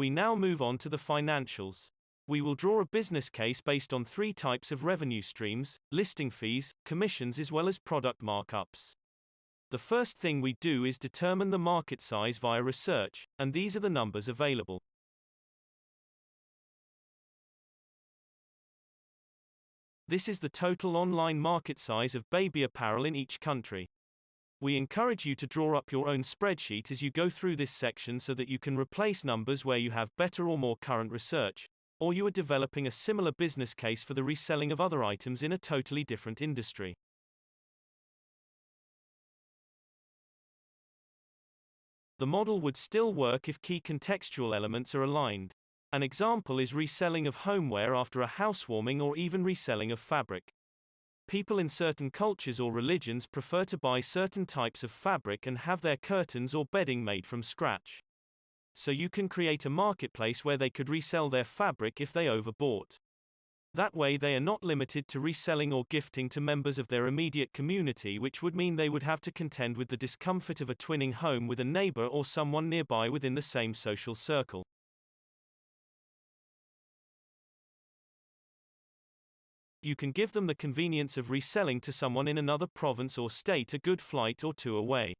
We now move on to the financials. We will draw a business case based on three types of revenue streams: listing fees, commissions as well as product markups. The first thing we do is determine the market size via research, and these are the numbers available. This is the total online market size of baby apparel in each country. We encourage you to draw up your own spreadsheet as you go through this section so that you can replace numbers where you have better or more current research, or you are developing a similar business case for the reselling of other items in a totally different industry. The model would still work if key contextual elements are aligned. An example is reselling of homeware after a housewarming or even reselling of fabric. People in certain cultures or religions prefer to buy certain types of fabric and have their curtains or bedding made from scratch. So you can create a marketplace where they could resell their fabric if they overbought. That way they are not limited to reselling or gifting to members of their immediate community, which would mean they would have to contend with the discomfort of a twinning home with a neighbor or someone nearby within the same social circle. You can give them the convenience of reselling to someone in another province or state a good flight or two away.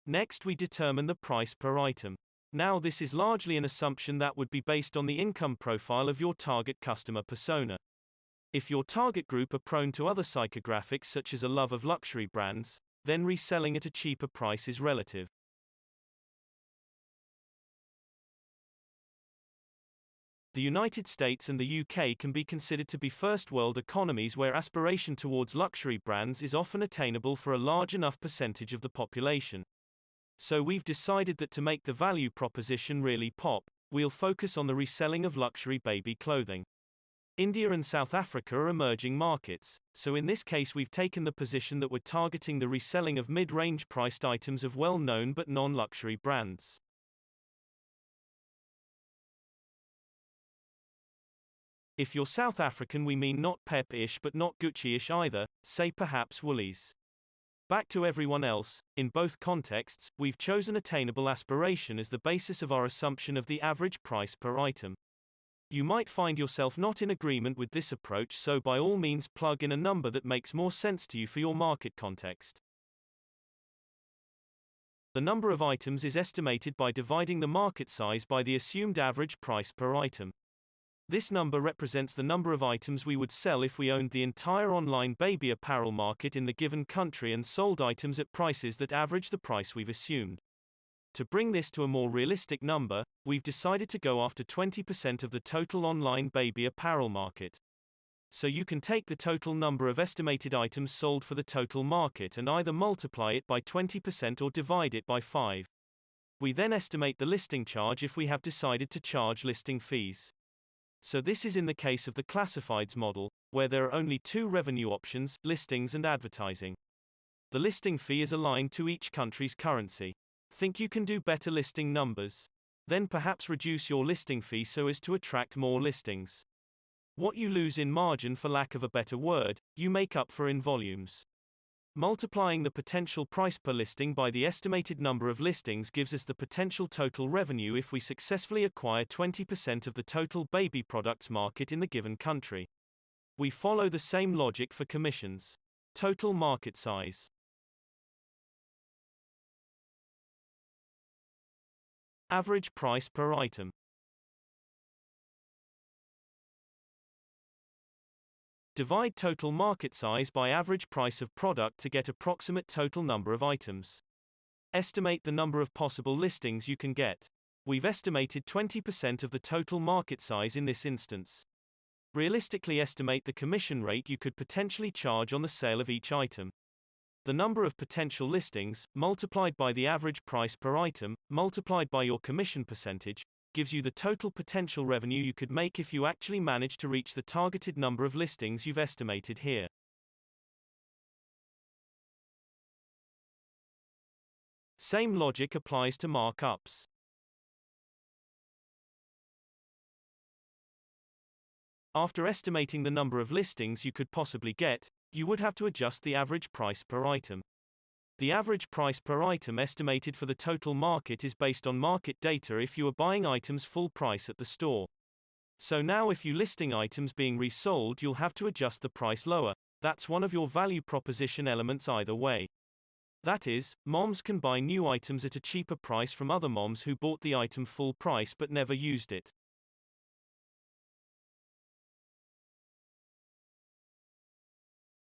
Next, we determine the price per item. Now, this is largely an assumption that would be based on the income profile of your target customer persona. If your target group are prone to other psychographics such as a love of luxury brands, then reselling at a cheaper price is relative. The United States and the UK can be considered to be first world economies where aspiration towards luxury brands is often attainable for a large enough percentage of the population. So we've decided that to make the value proposition really pop, we'll focus on the reselling of luxury baby clothing. India and South Africa are emerging markets, so in this case we've taken the position that we're targeting the reselling of mid-range priced items of well-known but non-luxury brands. If you're South African, we mean not Pep-ish but not Gucci-ish either, say perhaps Woolies. Back to everyone else, in both contexts, we've chosen attainable aspiration as the basis of our assumption of the average price per item. You might find yourself not in agreement with this approach, so by all means plug in a number that makes more sense to you for your market context. The number of items is estimated by dividing the market size by the assumed average price per item. This number represents the number of items we would sell if we owned the entire online baby apparel market in the given country and sold items at prices that average the price we've assumed. To bring this to a more realistic number, we've decided to go after 20% of the total online baby apparel market. So you can take the total number of estimated items sold for the total market and either multiply it by 20% or divide it by 5. We then estimate the listing charge if we have decided to charge listing fees. So this is in the case of the classifieds model, where there are only two revenue options, listings and advertising. The listing fee is aligned to each country's currency. Think you can do better listing numbers? Then perhaps reduce your listing fee so as to attract more listings. What you lose in margin, for lack of a better word, you make up for in volumes. Multiplying the potential price per listing by the estimated number of listings gives us the potential total revenue if we successfully acquire 20% of the total baby products market in the given country. We follow the same logic for commissions. Total market size. Average price per item. Divide total market size by average price of product to get approximate total number of items. Estimate the number of possible listings you can get. We've estimated 20% of the total market size in this instance. Realistically estimate the commission rate you could potentially charge on the sale of each item. The number of potential listings, multiplied by the average price per item, multiplied by your commission percentage, gives you the total potential revenue you could make if you actually manage to reach the targeted number of listings you've estimated here. Same logic applies to markups. After estimating the number of listings you could possibly get, you would have to adjust the average price per item. The average price per item estimated for the total market is based on market data if you are buying items full price at the store. So now if you listing items being resold, you'll have to adjust the price lower. That's one of your value proposition elements either way. That is, moms can buy new items at a cheaper price from other moms who bought the item full price but never used it.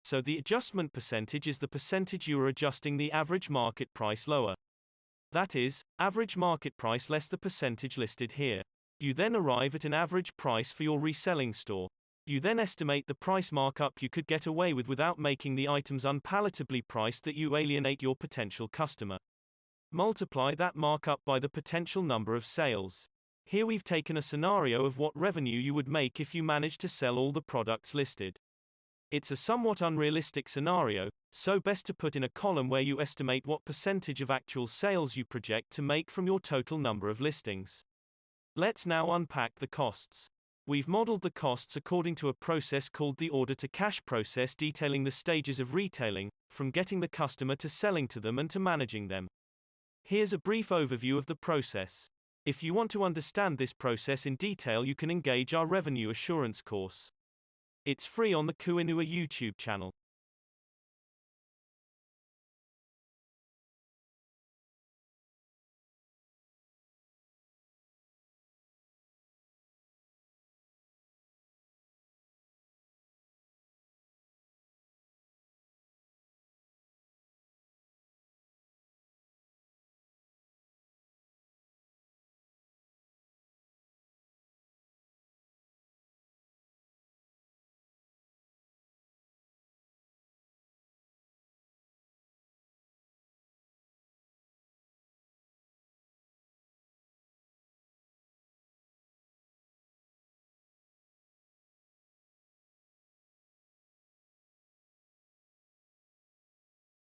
So the adjustment percentage is the percentage you are adjusting the average market price lower. That is, average market price less the percentage listed here. You then arrive at an average price for your reselling store. You then estimate the price markup you could get away with without making the items unpalatably priced that you alienate your potential customer. Multiply that markup by the potential number of sales. Here we've taken a scenario of what revenue you would make if you managed to sell all the products listed. It's a somewhat unrealistic scenario, so best to put in a column where you estimate what percentage of actual sales you project to make from your total number of listings. Let's now unpack the costs. We've modeled the costs according to a process called the order-to-cash process, detailing the stages of retailing, from getting the customer to selling to them and to managing them. Here's a brief overview of the process. If you want to understand this process in detail, you can engage our revenue assurance course. It's free on the Kuinua YouTube channel.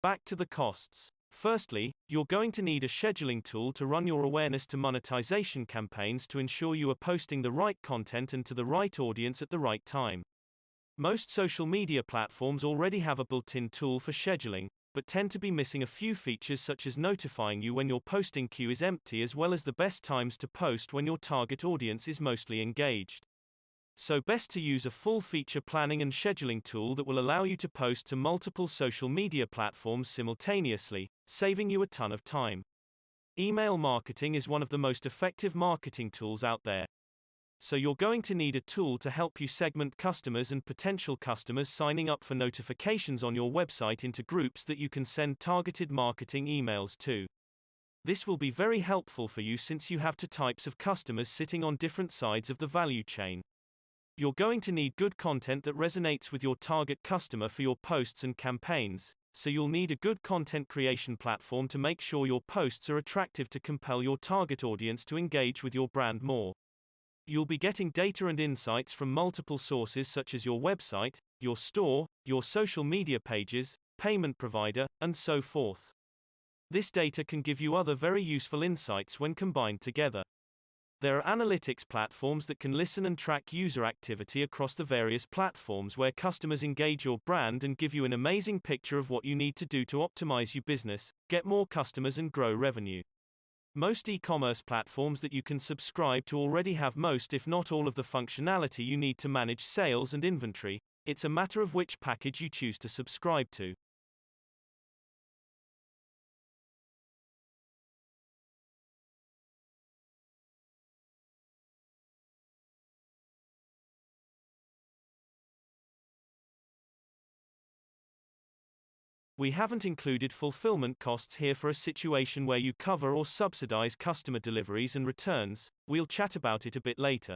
Back to the costs. Firstly, you're going to need a scheduling tool to run your awareness to monetization campaigns to ensure you are posting the right content and to the right audience at the right time. Most social media platforms already have a built-in tool for scheduling, but tend to be missing a few features such as notifying you when your posting queue is empty, as well as the best times to post when your target audience is mostly engaged. So best to use a full feature planning and scheduling tool that will allow you to post to multiple social media platforms simultaneously, saving you a ton of time. Email marketing is one of the most effective marketing tools out there. So you're going to need a tool to help you segment customers and potential customers signing up for notifications on your website into groups that you can send targeted marketing emails to. This will be very helpful for you since you have two types of customers sitting on different sides of the value chain. You're going to need good content that resonates with your target customer for your posts and campaigns, so you'll need a good content creation platform to make sure your posts are attractive to compel your target audience to engage with your brand more. You'll be getting data and insights from multiple sources such as your website, your store, your social media pages, payment provider, and so forth. This data can give you other very useful insights when combined together. There are analytics platforms that can listen and track user activity across the various platforms where customers engage your brand and give you an amazing picture of what you need to do to optimize your business, get more customers and grow revenue. Most e-commerce platforms that you can subscribe to already have most if not all of the functionality you need to manage sales and inventory. It's a matter of which package you choose to subscribe to. We haven't included fulfillment costs here for a situation where you cover or subsidize customer deliveries and returns. We'll chat about it a bit later.